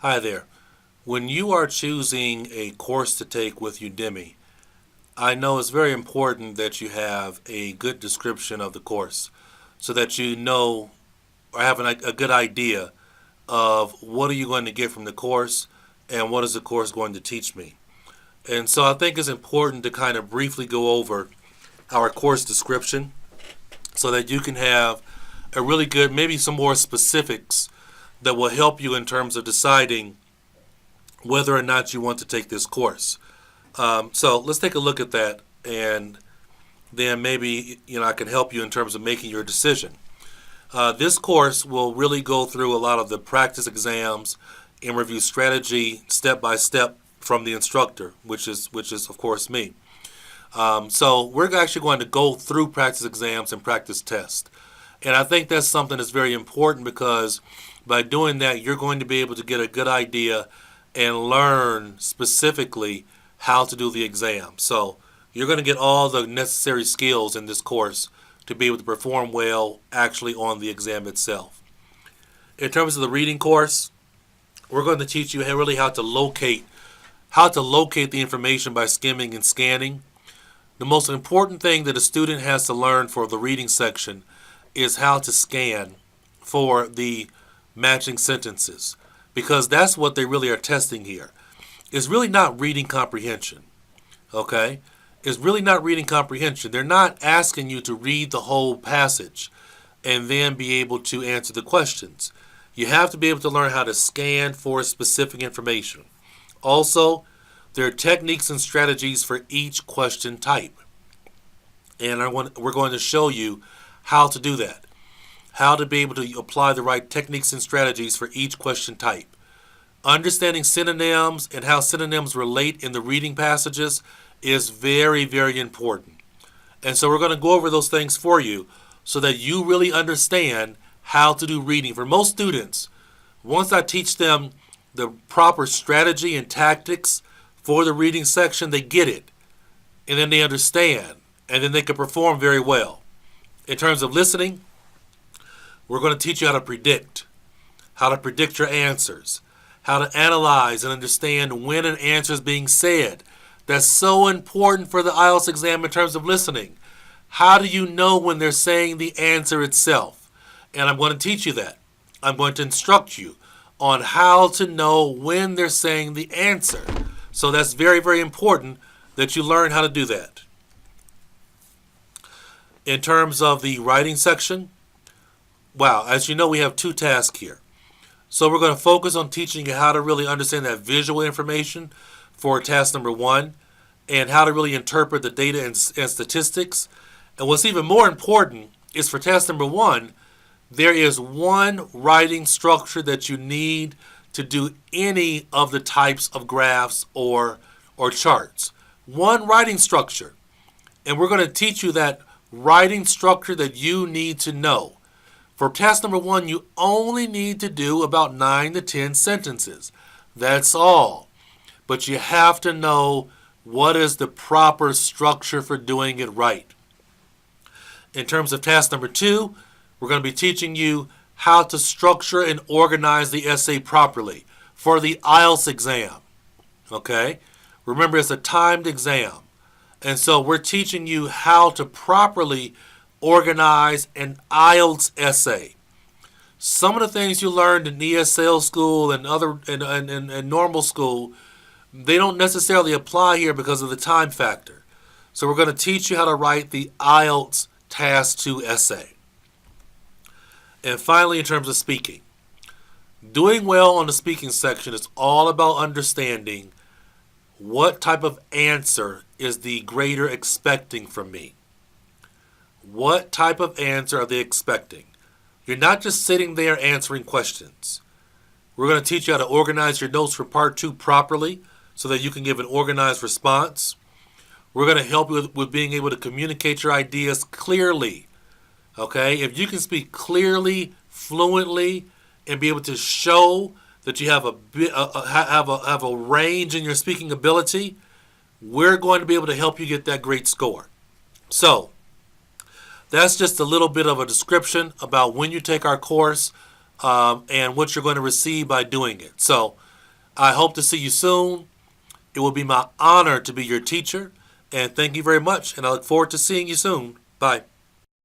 Hi there. When you are choosing a course to take with Udemy, I know it's very important that you have a good description of the course so that you know or have a good idea of what are you going to get from the course and what is the course going to teach me. And so I think it's important to kind of briefly go over our course description so that you can have a really good, maybe some more specifics that will help you in terms of deciding whether or not you want to take this course. So let's take a look at that, and then maybe I can help you in terms of making your decision. This course will really go through a lot of the practice exams and review strategy step by step from the instructor, which is of course me. So we're actually going to go through practice exams and practice tests. And I think that's something that's very important because by doing that, you're going to be able to get a good idea and learn specifically how to do the exam. So you're going to get all the necessary skills in this course to be able to perform well actually on the exam itself. In terms of the reading course, we're going to teach you really how to locate the information by skimming and scanning. The most important thing that a student has to learn for the reading section is how to scan for the matching sentences, because that's what they really are testing here. It's really not reading comprehension, okay? It's really not reading comprehension. They're not asking you to read the whole passage and then be able to answer the questions. You have to be able to learn how to scan for specific information. Also, there are techniques and strategies for each question type. And we're going to show you how to do that, how to be able to apply the right techniques and strategies for each question type. Understanding synonyms and how synonyms relate in the reading passages is very, very important. And so we're going to go over those things for you so that you really understand how to do reading. For most students, once I teach them the proper strategy and tactics for the reading section, they get it. And then they understand. And then they can perform very well. In terms of listening, we're going to teach you how to predict your answers, how to analyze and understand when an answer is being said. That's so important for the IELTS exam in terms of listening. How do you know when they're saying the answer itself? And I'm going to teach you that. I'm going to instruct you on how to know when they're saying the answer. So that's very, very important that you learn how to do that. In terms of the writing section, as you know, we have two tasks here. So we're going to focus on teaching you how to really understand that visual information for task number 1 and how to really interpret the data and statistics. And what's even more important is for task number 1, there is one writing structure that you need to do any of the types of graphs or charts. One writing structure. And we're going to teach you that writing structure that you need to know. For task number 1, you only need to do about 9 to 10 sentences. That's all. But you have to know what is the proper structure for doing it right. In terms of task number 2, we're going to be teaching you how to structure and organize the essay properly for the IELTS exam. Okay? Remember, it's a timed exam. And so we're teaching you how to properly organize an IELTS essay. Some of the things you learned in ESL school and normal school, they don't necessarily apply here because of the time factor. So we're going to teach you how to write the IELTS Task 2 essay. And finally, in terms of speaking, doing well on the speaking section is all about understanding what type of answer is the grader expecting from me. What type of answer are they expecting? You're not just sitting there answering questions. We're going to teach you how to organize your notes for part 2 properly so that you can give an organized response. We're going to help you with being able to communicate your ideas clearly. Okay? If you can speak clearly, fluently, and be able to show that you have a range in your speaking ability, we're going to be able to help you get that great score. So, that's just a little bit of a description about when you take our course and what you're going to receive by doing it. So I hope to see you soon. It will be my honor to be your teacher. And thank you very much. And I look forward to seeing you soon. Bye.